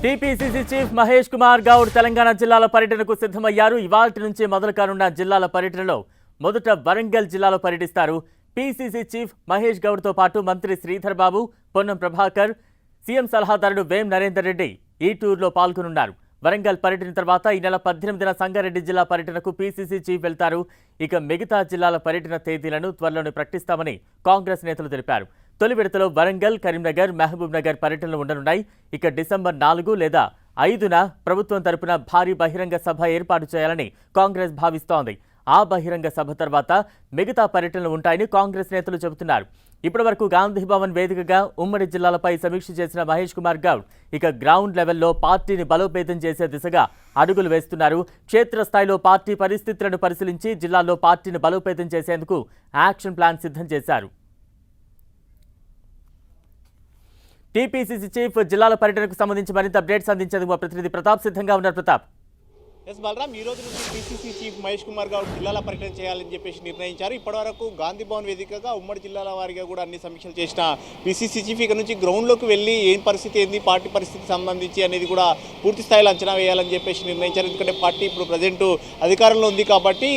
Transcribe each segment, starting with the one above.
TPCC chief Mahesh Kumar Goud Telangana జిల్లాల పర్యటనకు సిద్ధమయ్యారు. ఇవాల్టి నుంచి మొదలు కానున్న జిల్లాల పర్యటనలో మొదట వరంగల్ జిల్లాలో పర్యటిస్తారు. పీసీసీ చీఫ్ మహేష్ గౌడ్తో పాటు మంత్రి శ్రీధర్ బాబు, పొన్నం ప్రభాకర్, సీఎం సలహాదారుడు వేం నరేందర్ రెడ్డి ఈ టూర్లో పాల్గొనున్నారు. వరంగల్ పర్యటన తర్వాత ఈ నెల 18న సంగారెడ్డి జిల్లా పర్యటనకు పీసీసీ చీఫ్ వెళ్తారు. ఇక మిగతా జిల్లాల పర్యటన తేదీలను త్వరలోనే ప్రకటిస్తామని కాంగ్రెస్ నేతలు తెలిపారు. తొలి విడతలో వరంగల్, కరీంనగర్, మహబూబ్ నగర్ పర్యటనలు ఉండనున్నాయి. ఇక డిసెంబర్ 4 లేదా 5న ప్రభుత్వం తరపున భారీ బహిరంగ సభ ఏర్పాటు చేయాలని కాంగ్రెస్ భావిస్తోంది. ఆ బహిరంగ సభ తర్వాత మిగతా పర్యటనలు ఉంటాయని కాంగ్రెస్ నేతలు చెబుతున్నారు. ఇప్పటి వరకు గాంధీ భవన్ వేదికగా ఉమ్మడి జిల్లాలపై సమీక్ష చేసిన మహేష్ కుమార్ గౌడ్ ఇక గ్రౌండ్ లెవెల్లో పార్టీని బలోపేతం చేసే దిశగా అడుగులు వేస్తున్నారు. క్షేత్రస్థాయిలో పార్టీ పరిస్థితులను పరిశీలించి జిల్లాల్లో పార్టీని బలోపేతం చేసేందుకు యాక్షన్ ప్లాన్ సిద్ధం చేశారు. టీపీసీసీ చీఫ్ జిల్లాల పర్యటనకు సంబంధించి మరింత అప్డేట్స్ అందించేందుకు మా ప్రతినిధి ప్రతాప్ సిద్ధంగా ఉన్నారు. ప్రతాప్. ఎస్ బలరాం, ఈ రోజు నుంచి పీసీసీ చీఫ్ మహేష్ కుమార్ గౌడ్ జిల్లాల పర్యటన చేయాలని చెప్పేసి నిర్ణయించారు. ఇప్పటివరకు గాంధీ భవన్ వేదికగా ఉమ్మడి జిల్లాల వారిగా కూడా అన్ని సమీక్షలు చేసిన పీసీసీ చీఫ్ ఇక నుంచి గ్రౌండ్లోకి వెళ్ళి ఏం పరిస్థితి ఏంది, పార్టీ పరిస్థితి సంబంధించి అనేది కూడా పూర్తి స్థాయిలో అంచనా వేయాలని చెప్పేసి నిర్ణయించారు. ఎందుకంటే పార్టీ ఇప్పుడు ప్రజెంట్ అధికారంలో ఉంది కాబట్టి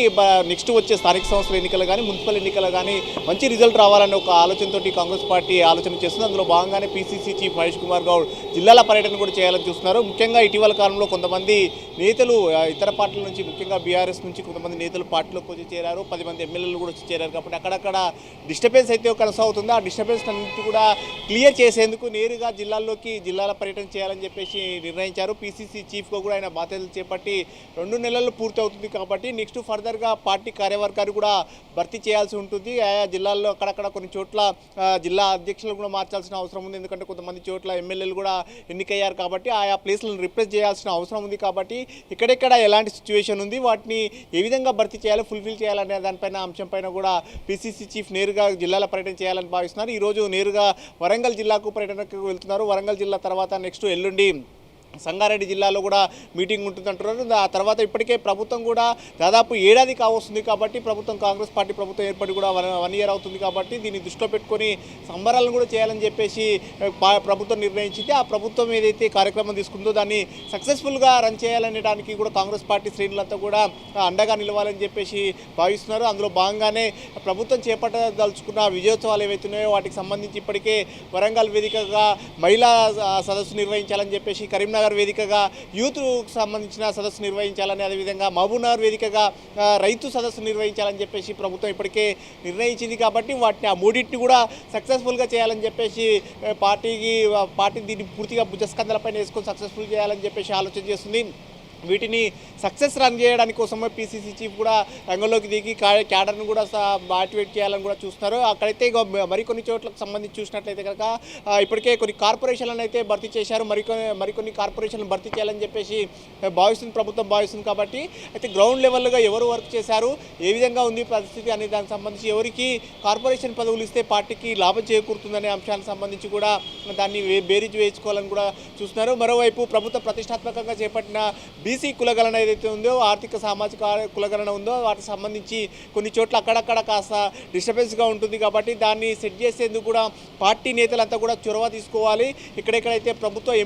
నెక్స్ట్ వచ్చే స్థానిక సంస్థల ఎన్నికలు కానీ మున్సిపల్ ఎన్నికలు కానీ మంచి రిజల్ట్ రావాలనే ఒక ఆలోచనతోటి కాంగ్రెస్ పార్టీ ఆలోచన చేస్తుంది. అందులో భాగంగానే పీసీసీ చీఫ్ మహేష్ కుమార్ గౌడ్ జిల్లాల పర్యటన కూడా చేయాలని చూస్తున్నారు. ముఖ్యంగా ఇటీవల కాలంలో కొంతమంది నేతలు ఇతర పార్టీల నుంచి, ముఖ్యంగా బీఆర్ఎస్ నుంచి కొంతమంది నేతలు పార్టీలోకి వచ్చి చేరారు. 10 మంది ఎమ్మెల్యేలు కూడా వచ్చి చేరారు. కాబట్టి అక్కడక్కడ డిస్టర్బెన్స్ అయితే కొనసాగుతుంది. ఆ డిస్టర్బెన్స్ అన్నింటి కూడా క్లియర్ చేసేందుకు నేరుగా జిల్లాల పర్యటన చేయాలని చెప్పేసి నిర్ణయించారు. పీసీసీ చీఫ్గా కూడా ఆయన బాధ్యతలు చేపట్టి 2 నెలలు పూర్తి అవుతుంది. కాబట్టి నెక్స్ట్ ఫర్దర్గా పార్టీ కార్యవర్గాన్ని కూడా భర్తీ చేయాల్సి ఉంటుంది. ఆయా జిల్లాల్లో అక్కడక్కడ కొన్ని చోట్ల జిల్లా అధ్యక్షులు కూడా మార్చాల్సిన అవసరం ఉంది. ఎందుకంటే కొంతమంది చోట్ల ఎమ్మెల్యేలు కూడా ఎన్నికయ్యారు కాబట్టి ఆయా ప్లేస్లను రిప్రెస్ చేయాల్సిన అవసరం ఉంది. కాబట్టి ఇక్కడెక్కడ ఎలాంటి సిచ్యువేషన్ ఉంది, వాటిని ఏ విధంగా భర్తీ చేయాలో, ఫుల్ఫిల్ చేయాలనే దానిపైన అంశంపైన కూడా పీసీసీ చీఫ్ నేరుగా జిల్లాల పర్యటన చేయాలని భావిస్తున్నారు. ఈరోజు నేరుగా వరంగల్ జిల్లాకు పర్యటనకు వెళ్తున్నారు. వరంగల్ జిల్లా తర్వాత నెక్స్ట్ ఎల్లుండి సంగారెడ్డి జిల్లాలో కూడా మీటింగ్ ఉంటుందంటున్నారు. ఆ తర్వాత ఇప్పటికే ప్రభుత్వం కూడా దాదాపు ఏడాది కావస్తుంది. కాబట్టి కాంగ్రెస్ పార్టీ ప్రభుత్వం ఏర్పడి కూడా 1 ఇయర్ అవుతుంది. కాబట్టి దీన్ని దృష్టిలో పెట్టుకొని సంబరాలను కూడా చేయాలని చెప్పేసి ప్రభుత్వం నిర్ణయించింది. ఆ ప్రభుత్వం ఏదైతే కార్యక్రమం తీసుకుందో దాన్ని సక్సెస్ఫుల్గా రన్ చేయాలనేదానికి కూడా కాంగ్రెస్ పార్టీ శ్రేణులంతా కూడా అండగా నిలవాలని చెప్పేసి భావిస్తున్నారు. అందులో భాగంగానే ప్రభుత్వం చేపట్టదలుచుకున్న విజయోత్సవాలు ఏవైతున్నాయో వాటికి సంబంధించి ఇప్పటికే వరంగల్ వేదికగా మహిళా సదస్సు నిర్వహించాలని చెప్పేసి, కరీంనగర్ వేదికగా యూత్కు సంబంధించిన సదస్సు నిర్వహించాలని, అదేవిధంగా మహబూబ్ నగర్ వేదికగా రైతు సదస్సు నిర్వహించాలని చెప్పేసి ప్రభుత్వం ఇప్పటికే నిర్ణయించింది. కాబట్టి వాటిని ఆ మూడింటిని కూడా సక్సెస్ఫుల్గా చేయాలని చెప్పేసి పార్టీ దీన్ని పూర్తిగా భుజస్కంధాలపైన వేసుకొని సక్సెస్ఫుల్ చేయాలని చెప్పేసి ఆలోచన చేస్తుంది. వీటిని సక్సెస్ రన్ చేయడానికి కోసమే పీసీసీ చీఫ్ కూడా రంగంలోకి దిగి క్యాడర్ను కూడా యాక్టివేట్ చేయాలని కూడా చూస్తున్నారు. అక్కడైతే మరికొన్ని చోట్లకు సంబంధించి చూసినట్లయితే కనుక ఇప్పటికే కొన్ని కార్పొరేషన్లను అయితే భర్తీ చేశారు. మరికొన్ని కార్పొరేషన్లు భర్తీ చేయాలని చెప్పేసి ప్రభుత్వం భావిస్తుంది. కాబట్టి అయితే గ్రౌండ్ లెవెల్గా ఎవరు వర్క్ చేశారు, ఏ విధంగా ఉంది పరిస్థితి అనే దానికి సంబంధించి, ఎవరికి కార్పొరేషన్ పదవులు ఇస్తే పార్టీకి లాభం చేకూరుతుందనే అంశాలకు సంబంధించి కూడా దాన్ని బేరీజు వేయించుకోవాలని కూడా చూస్తున్నారు. మరోవైపు ప్రభుత్వం ప్రతిష్టాత్మకంగా చేపట్టిన బీసీ కులగణన ఏదైతే ఉందో, ఆర్థిక సామాజిక కులగణన ఉందో, వాటికి సంబంధించి కొన్ని చోట్ల అక్కడక్కడ కాస్త డిస్టర్బెన్స్గా ఉంటుంది. కాబట్టి దాన్ని సెట్ చేసేందుకు కూడా పార్టీ నేతలంతా కూడా చొరవ తీసుకోవాలి. ఇక్కడెక్కడైతే ప్రభుత్వం